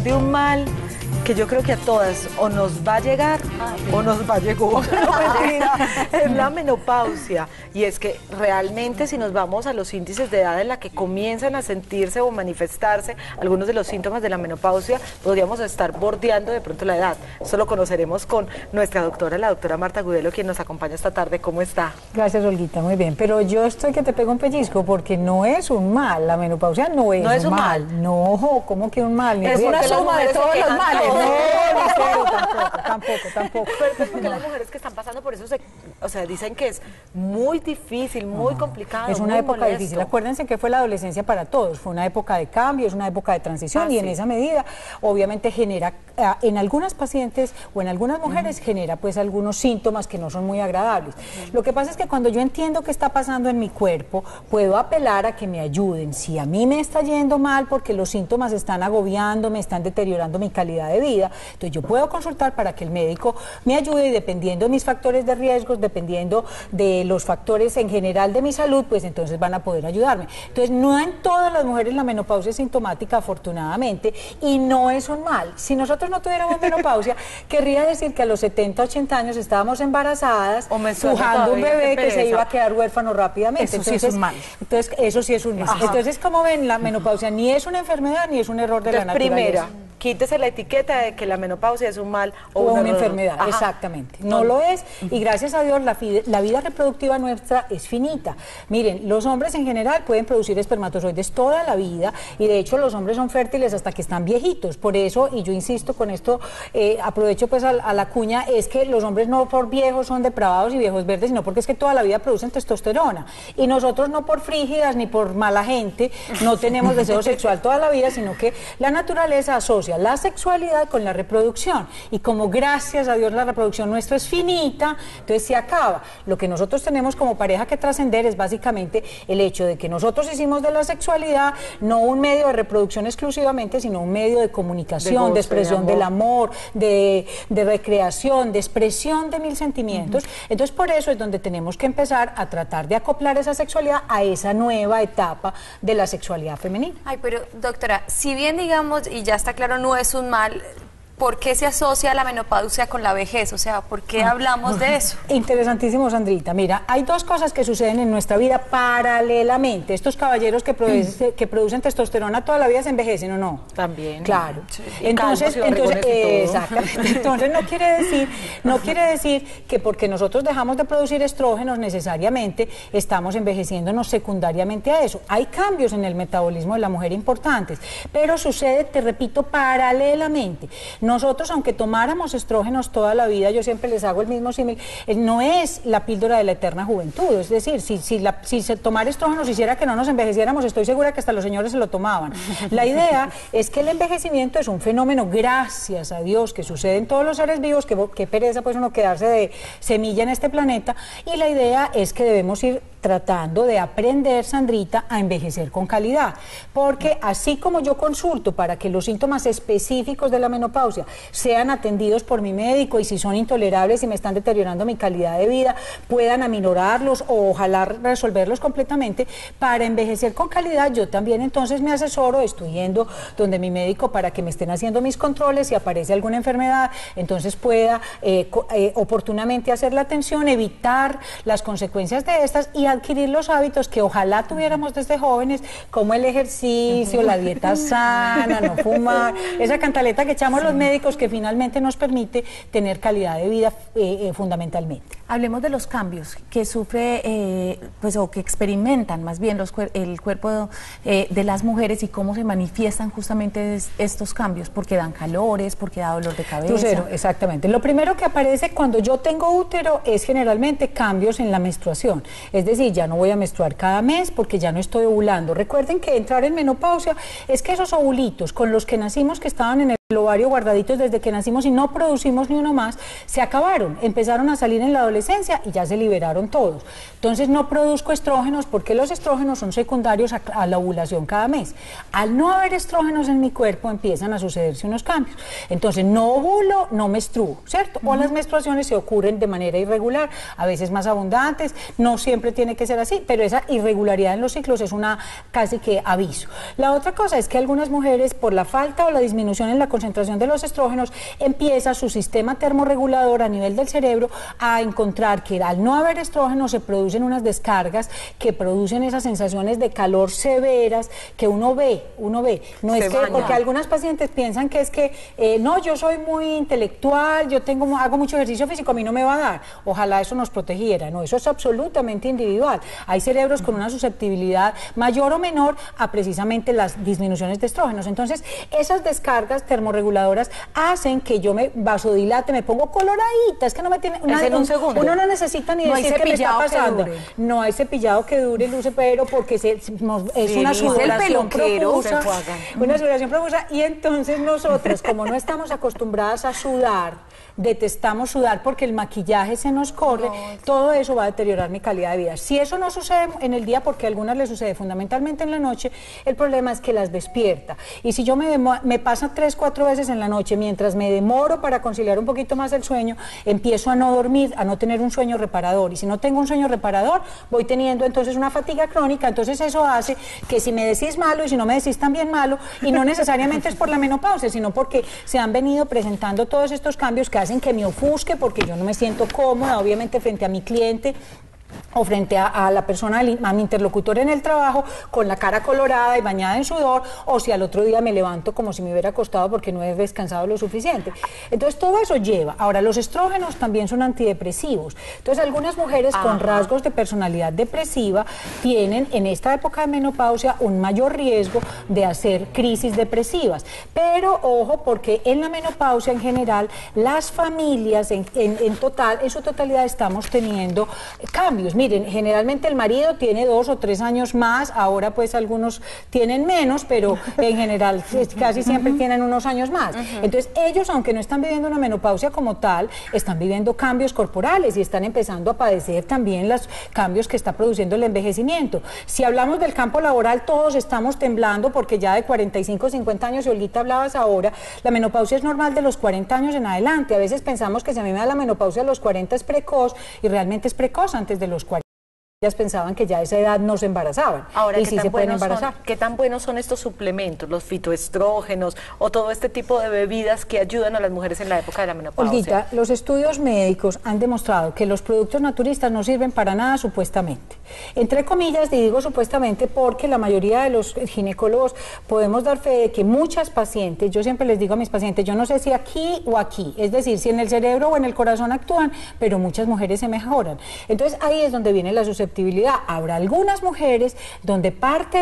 de un mal que yo creo que a todas o nos va a llegar o nos va a llegar. No, mentira, es la menopausia. Y es que realmente si nos vamos a los índices de edad en la que comienzan a sentirse o manifestarse algunos de los síntomas de la menopausia, podríamos estar bordeando de pronto la edad. Eso lo conoceremos con nuestra doctora, la doctora Marta Gudelo, quien nos acompaña esta tarde. ¿Cómo está? Gracias, Olguita, muy bien. Pero yo estoy que te pego un pellizco porque no es un mal, la menopausia no es un mal. No, ¿cómo que un mal? Es una suma de todos los males. No, tampoco. Pero es porque las mujeres que están pasando por eso, dicen que es muy difícil, muy complicado. Es una época difícil. Acuérdense que fue la adolescencia para todos, fue una época de cambio, es una época de transición y en esa medida obviamente genera, en algunas pacientes o en algunas mujeres genera pues algunos síntomas que no son muy agradables. Lo que pasa es que cuando yo entiendo qué está pasando en mi cuerpo, puedo apelar a que me ayuden. Si a mí me está yendo mal porque los síntomas están agobiando, me están deteriorando mi calidad de vida, entonces yo puedo consultar para que el médico me ayude y dependiendo de mis factores de riesgos, dependiendo de los factores en general de mi salud, pues entonces van a poder ayudarme. Entonces no en todas las mujeres la menopausia es sintomática, afortunadamente, y no es un mal. Si nosotros no tuviéramos menopausia, querría decir que a los 70, 80 años estábamos embarazadas, pujando un bebé que se iba a quedar huérfano rápidamente. Eso sí es un mal. Entonces, eso sí es un mal. Entonces, como ven, la menopausia ni es una enfermedad ni es un error de la naturaleza. Primera, quítese la etiqueta de que la menopausia es un mal o una enfermedad. Exactamente. No lo es y gracias a Dios la vida reproductiva nuestra es finita. Miren, los hombres en general pueden producir espermatozoides toda la vida y de hecho los hombres son fértiles hasta que están viejitos. Por eso, y yo insisto con esto, aprovecho pues a la cuña, es que los hombres no por viejos son depravados y viejos verdes, sino porque es que toda la vida producen testosterona. Y nosotros no por frígidas ni por mala gente no tenemos deseo sexual toda la vida, sino que la naturaleza asocia la sexualidad con la reproducción. Y como gracias a Dios la reproducción nuestra es finita, entonces se acaba. Lo que nosotros tenemos como pareja que trascender es básicamente el hecho de que nosotros hicimos de la sexualidad no un medio de reproducción exclusivamente, sino un medio de comunicación, de expresión del amor, de recreación, de expresión de mil sentimientos. Entonces por eso es donde tenemos que empezar a tratar de acoplar esa sexualidad a esa nueva etapa de la sexualidad femenina. Ay, pero doctora, si bien digamos, y ya está claro, no es un mal, ¿por qué se asocia la menopausia con la vejez? O sea, ¿por qué hablamos de eso? Interesantísimo, Sandrita. Mira, hay dos cosas que suceden en nuestra vida paralelamente. Estos caballeros que producen testosterona toda la vida se envejecen, ¿o no? También. Claro. Sí. Entonces exactamente. Entonces no quiere decir que porque nosotros dejamos de producir estrógenos necesariamente estamos envejeciéndonos secundariamente a eso. Hay cambios en el metabolismo de la mujer importantes, pero sucede, te repito, paralelamente. Nosotros, aunque tomáramos estrógenos toda la vida, yo siempre les hago el mismo símil, no es la píldora de la eterna juventud, es decir, si tomar estrógenos hiciera que no nos envejeciéramos, estoy segura que hasta los señores se lo tomaban. La idea es que el envejecimiento es un fenómeno, gracias a Dios, que sucede en todos los seres vivos, que pereza pues uno quedarse de semilla en este planeta, y la idea es que debemos ir tratando de aprender, Sandrita, a envejecer con calidad, porque así como yo consulto para que los síntomas específicos de la menopausia sean atendidos por mi médico y si son intolerables y me están deteriorando mi calidad de vida, puedan aminorarlos o ojalá resolverlos completamente, para envejecer con calidad yo también entonces me asesoro, estoy yendo donde mi médico para que me estén haciendo mis controles, si aparece alguna enfermedad, entonces pueda oportunamente hacer la atención, evitar las consecuencias de estas y adquirir los hábitos que ojalá tuviéramos desde jóvenes, como el ejercicio, la dieta sana, no fumar, esa cantaleta que echamos los médicos que finalmente nos permite tener calidad de vida fundamentalmente. Hablemos de los cambios que sufre, pues, o que experimentan más bien el cuerpo de las mujeres y cómo se manifiestan justamente estos cambios, porque dan calores, porque da dolor de cabeza. Lucero, exactamente. Lo primero que aparece cuando yo tengo útero es generalmente cambios en la menstruación, es decir, ya no voy a menstruar cada mes porque ya no estoy ovulando. Recuerden que entrar en menopausia es que esos ovulitos con los que nacimos, que estaban en el ovario guardaditos desde que nacimos y no producimos ni uno más, se acabaron, empezaron a salir en la adolescencia y ya se liberaron todos. Entonces no produzco estrógenos porque los estrógenos son secundarios a la ovulación cada mes. Al no haber estrógenos en mi cuerpo empiezan a sucederse unos cambios. Entonces no ovulo, no menstruo, ¿cierto? O las menstruaciones se ocurren de manera irregular, a veces más abundantes, no siempre tiene que ser así, pero esa irregularidad en los ciclos es una casi que aviso. La otra cosa es que algunas mujeres por la falta o la disminución en la concentración de los estrógenos, empieza su sistema termorregulador a nivel del cerebro a encontrar que al no haber estrógeno se producen unas descargas que producen esas sensaciones de calor severas que uno ve. No es que, porque algunas pacientes piensan que es que, no, yo soy muy intelectual, hago mucho ejercicio físico, a mí no me va a dar. Ojalá eso nos protegiera. No, eso es absolutamente individual. Hay cerebros con una susceptibilidad mayor o menor a precisamente las disminuciones de estrógenos. Entonces, esas descargas termorreguladoras hacen que yo me vasodilate, me pongo coloradita. Es que no me tiene... Uno no necesita ni decir qué me está pasando. No hay cepillado que dure, Luce, pero porque es una sudoración profusa. Una sudoración profusa. Y entonces nosotras, como no estamos acostumbradas a sudar, detestamos sudar porque el maquillaje se nos corre, todo eso va a deteriorar mi calidad de vida. Si eso no sucede en el día, porque a algunas les sucede fundamentalmente en la noche, el problema es que las despierta. Y si yo me pasa 3, 4 veces en la noche, mientras me demoro para conciliar un poquito más el sueño, empiezo a no dormir, a no tener un sueño reparador. Y si no tengo un sueño reparador, voy teniendo entonces una fatiga crónica. Entonces eso hace que si me decís malo y si no me decís también malo, y no necesariamente es por la menopausia, sino porque se han venido presentando todos estos cambios que hacen que me ofusque porque yo no me siento cómoda, obviamente, frente a mi cliente o frente a la persona, a mi interlocutor en el trabajo, con la cara colorada y bañada en sudor, o si al otro día me levanto como si me hubiera acostado porque no he descansado lo suficiente. Entonces todo eso lleva. Ahora, los estrógenos también son antidepresivos. Entonces algunas mujeres con rasgos de personalidad depresiva tienen en esta época de menopausia un mayor riesgo de hacer crisis depresivas. Pero ojo, porque en la menopausia en general las familias en su totalidad estamos teniendo cambios. Miren, generalmente el marido tiene 2 o 3 años más, ahora pues algunos tienen menos, pero en general casi siempre tienen unos años más. Entonces ellos, aunque no están viviendo una menopausia como tal, están viviendo cambios corporales y están empezando a padecer también los cambios que está produciendo el envejecimiento. Si hablamos del campo laboral, todos estamos temblando porque ya de 45 o 50 años, y Olguita hablabas ahora, la menopausia es normal de los 40 años en adelante. A veces pensamos que si a mí me da la menopausia a los 40 es precoz, y realmente es precoz antes de los 40. Ellas pensaban que ya a esa edad no se embarazaban. Ahora, y sí se pueden embarazar. ¿Qué tan buenos son estos suplementos, los fitoestrógenos o todo este tipo de bebidas que ayudan a las mujeres en la época de la menopausia? Olguita, los estudios médicos han demostrado que los productos naturistas no sirven para nada supuestamente. Entre comillas, digo supuestamente porque la mayoría de los ginecólogos podemos dar fe de que muchas pacientes, yo siempre les digo a mis pacientes, yo no sé si aquí o aquí, es decir, si en el cerebro o en el corazón actúan, pero muchas mujeres se mejoran. Entonces ahí es donde viene la susceptibilidad. Habrá algunas mujeres donde parte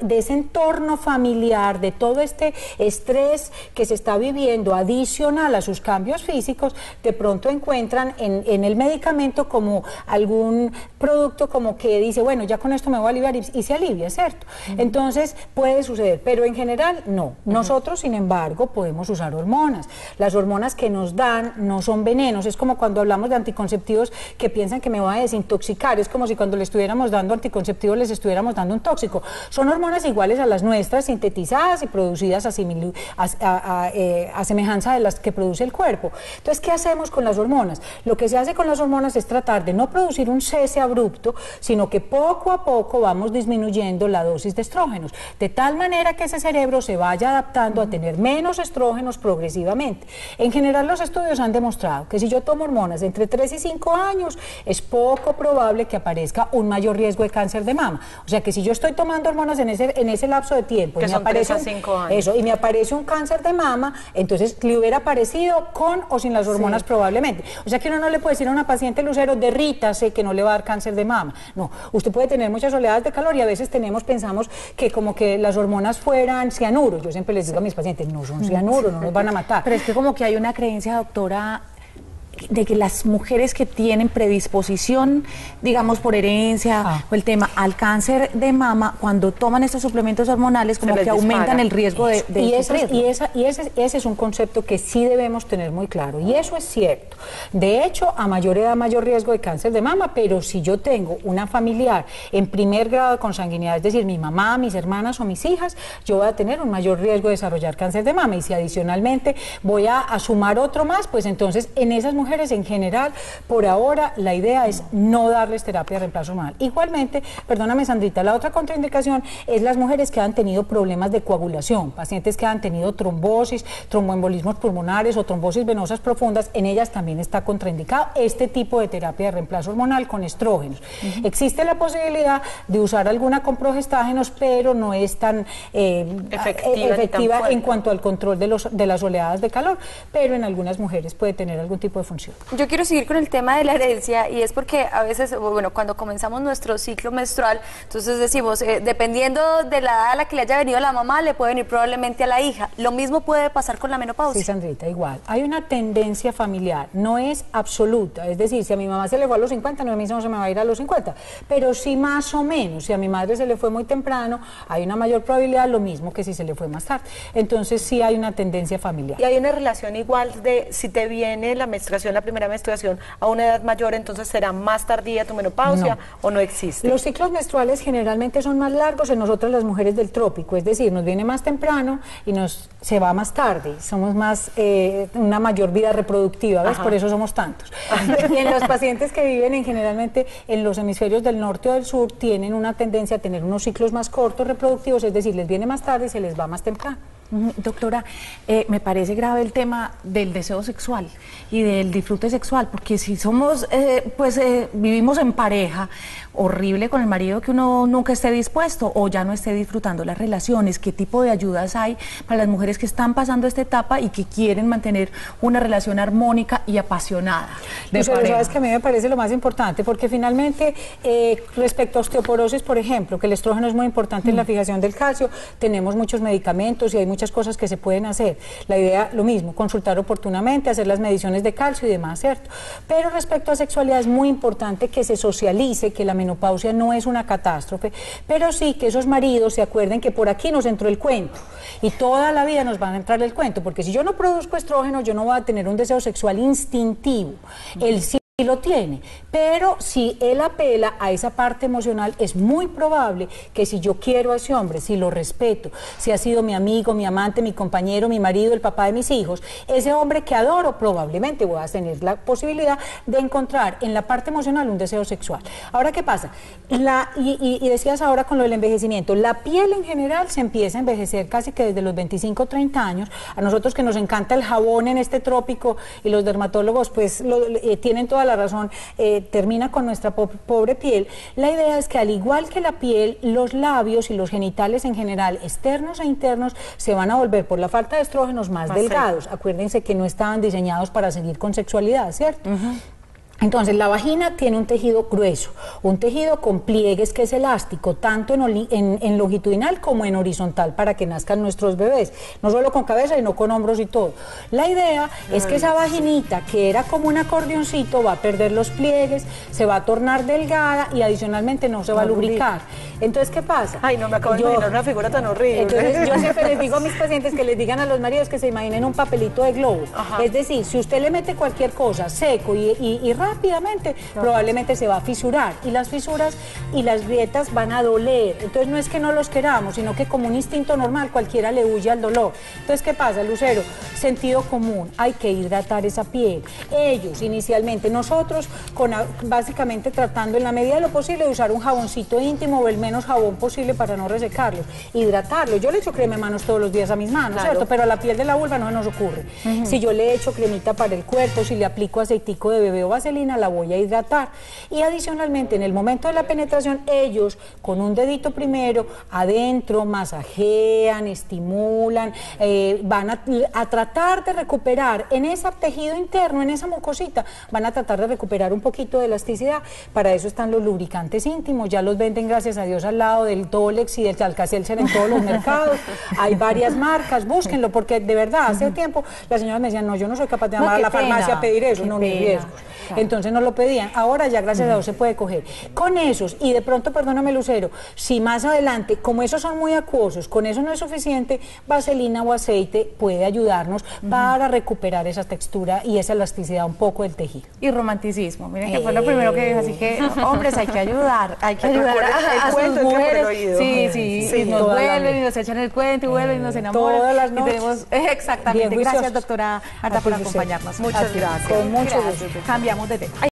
de ese entorno familiar, de todo este estrés que se está viviendo adicional a sus cambios físicos, de pronto encuentran en el medicamento como algún producto como que dice, bueno, ya con esto me voy a aliviar, y se alivia, ¿cierto? Entonces puede suceder, pero en general no. Nosotros, sin embargo, podemos usar hormonas. Las hormonas que nos dan no son venenos. Es como cuando hablamos de anticonceptivos que piensan que me voy a desintoxicar. Es como si cuando le estuviéramos dando anticonceptivos les estuviéramos dando un tóxico. Son hormonas iguales a las nuestras, sintetizadas y producidas a semejanza de las que produce el cuerpo. Entonces, ¿qué hacemos con las hormonas? Lo que se hace con las hormonas es tratar de no producir un cese abrupto, sino que poco a poco vamos disminuyendo la dosis de estrógenos, de tal manera que ese cerebro se vaya adaptando a tener menos estrógenos progresivamente. En general, los estudios han demostrado que si yo tomo hormonas entre 3 y 5 años, es poco probable que aparezca un mayor riesgo de cáncer de mama. O sea que si yo estoy tomando hormonas en ese lapso de tiempo, que y son 3 a 5 años. Eso, y me aparece un cáncer de mama, entonces le hubiera aparecido con o sin las hormonas probablemente. O sea que uno no le puede decir a una paciente, Lucero, derrítase que no le va a dar cáncer de mama. No, usted puede tener muchas oleadas de calor y a veces pensamos que como que las hormonas fueran cianuro. Yo siempre les digo a mis pacientes, no son cianuro, no nos van a matar. Pero es que como que hay una creencia, doctora, de que las mujeres que tienen predisposición, digamos por herencia o el tema al cáncer de mama, cuando toman estos suplementos hormonales, como que aumentan el riesgo de ese es un concepto que sí debemos tener muy claro, y eso es cierto. De hecho, a mayor edad, mayor riesgo de cáncer de mama, pero si yo tengo una familiar en primer grado de consanguinidad, es decir, mi mamá, mis hermanas o mis hijas, yo voy a tener un mayor riesgo de desarrollar cáncer de mama, y si adicionalmente voy a sumar otro más, pues entonces en esas mujeres mujeres en general, por ahora, la idea es no darles terapia de reemplazo hormonal. Igualmente, perdóname Sandrita, la otra contraindicación es las mujeres que han tenido problemas de coagulación, pacientes que han tenido trombosis, tromboembolismos pulmonares o trombosis venosas profundas, en ellas también está contraindicado este tipo de terapia de reemplazo hormonal con estrógenos. Existe la posibilidad de usar alguna con progestágenos, pero no es tan efectiva en cuanto al control de las oleadas de calor, pero en algunas mujeres puede tener algún tipo de función. Yo quiero seguir con el tema de la herencia, y es porque a veces, bueno, cuando comenzamos nuestro ciclo menstrual, entonces decimos, dependiendo de la edad a la que le haya venido a la mamá, le puede venir probablemente a la hija. ¿Lo mismo puede pasar con la menopausia? Sí, Sandrita, igual. Hay una tendencia familiar, no es absoluta, es decir, si a mi mamá se le fue a los 50, no, a mí no se me va a ir a los 50, pero sí más o menos, si a mi madre se le fue muy temprano, hay una mayor probabilidad, lo mismo que si se le fue más tarde. Entonces sí hay una tendencia familiar. Y hay una relación igual de si te viene la menstruación, la primera menstruación a una edad mayor, entonces será más tardía tu menopausia, o no existe. Los ciclos menstruales generalmente son más largos en nosotras las mujeres del trópico, es decir, nos viene más temprano y se va más tarde, somos más, una mayor vida reproductiva, ¿ves? Por eso somos tantos. Y en los pacientes que viven generalmente en los hemisferios del norte o del sur tienen una tendencia a tener unos ciclos más cortos reproductivos, es decir, les viene más tarde y se les va más temprano. Doctora, me parece grave el tema del deseo sexual y del disfrute sexual, porque si somos, vivimos en pareja, horrible con el marido que uno nunca esté dispuesto o ya no esté disfrutando las relaciones. ¿Qué tipo de ayudas hay para las mujeres que están pasando esta etapa y que quieren mantener una relación armónica y apasionada de pareja? Sabes que a mí me parece lo más importante, porque finalmente respecto a osteoporosis, por ejemplo, que el estrógeno es muy importante en la fijación del calcio, tenemos muchos medicamentos y hay muchas cosas que se pueden hacer. La idea, lo mismo, consultar oportunamente, hacer las mediciones de calcio y demás, ¿cierto? Pero respecto a sexualidad es muy importante que se socialice, que la menopausia no es una catástrofe, pero sí que esos maridos se acuerden que por aquí nos entró el cuento y toda la vida nos van a entrar el cuento, porque si yo no produzco estrógeno, yo no voy a tener un deseo sexual instintivo. Él sí lo tiene, pero si él apela a esa parte emocional, es muy probable que si yo quiero a ese hombre, si lo respeto, si ha sido mi amigo, mi amante, mi compañero, mi marido, el papá de mis hijos, ese hombre que adoro, probablemente voy a tener la posibilidad de encontrar en la parte emocional un deseo sexual. Ahora, ¿qué pasa? Y decías ahora con lo del envejecimiento, la piel en general se empieza a envejecer casi que desde los 25 o 30 años. A nosotros que nos encanta el jabón en este trópico y los dermatólogos pues tienen toda la razón, termina con nuestra pobre piel. La idea es que al igual que la piel, los labios y los genitales en general, externos e internos, se van a volver por la falta de estrógenos más delgados. Acuérdense que no estaban diseñados para seguir con sexualidad, ¿cierto? Entonces, la vagina tiene un tejido grueso, un tejido con pliegues que es elástico, tanto en longitudinal como en horizontal, para que nazcan nuestros bebés, no solo con cabeza, sino con hombros y todo. La idea es que esa vaginita, que era como un acordeoncito, va a perder los pliegues, se va a tornar delgada y adicionalmente no se va a lubricar. Entonces, ¿qué pasa? Ay, no me acabo de imaginar una figura tan horrible. Entonces, yo siempre les digo a mis pacientes que les digan a los maridos que se imaginen un papelito de globo. Es decir, si usted le mete cualquier cosa seco y rápidamente, probablemente se va a fisurar, y las fisuras y las grietas van a doler. Entonces no es que no los queramos, sino que como un instinto normal cualquiera le huye al dolor. Entonces, ¿qué pasa, Lucero? Sentido común, hay que hidratar esa piel. Ellos inicialmente, nosotros básicamente tratando en la medida de lo posible de usar un jaboncito íntimo o el menos jabón posible para no resecarlos, hidratarlo. Yo le echo crema de manos todos los días a mis manos, ¿cierto? Pero a la piel de la vulva no se nos ocurre. Si yo le echo cremita para el cuerpo, si le aplico aceitico de bebé o vaselina, la voy a hidratar. Y adicionalmente, en el momento de la penetración, ellos con un dedito primero adentro masajean, estimulan, van a tratar de recuperar en ese tejido interno, en esa mucosita, van a tratar de recuperar un poquito de elasticidad. Para eso están los lubricantes íntimos, ya los venden, gracias a Dios, al lado del Dolex y del Alka-Seltzer en todos los mercados. Hay varias marcas, búsquenlo, porque de verdad, hace tiempo las señoras me decían, no, yo no soy capaz de llamar a la farmacia a pedir eso, no, ni riesgos. entonces no lo pedían. Ahora ya gracias a Dios se puede coger. Con esos, y de pronto, perdóname Lucero, si más adelante, como esos son muy acuosos, con eso no es suficiente, vaselina o aceite puede ayudarnos para recuperar esa textura y esa elasticidad un poco del tejido. Y romanticismo, miren que fue lo primero que dijo, así que hombres hay que ayudar a sus mujeres. Sí, nos vuelven y nos echan el cuento y vuelven y nos enamoran. Todas las noches. Y tenemos, exactamente. Gracias, doctora Marta, por acompañarnos. Muchas gracias. Con mucho gusto. Cambiamos de tema.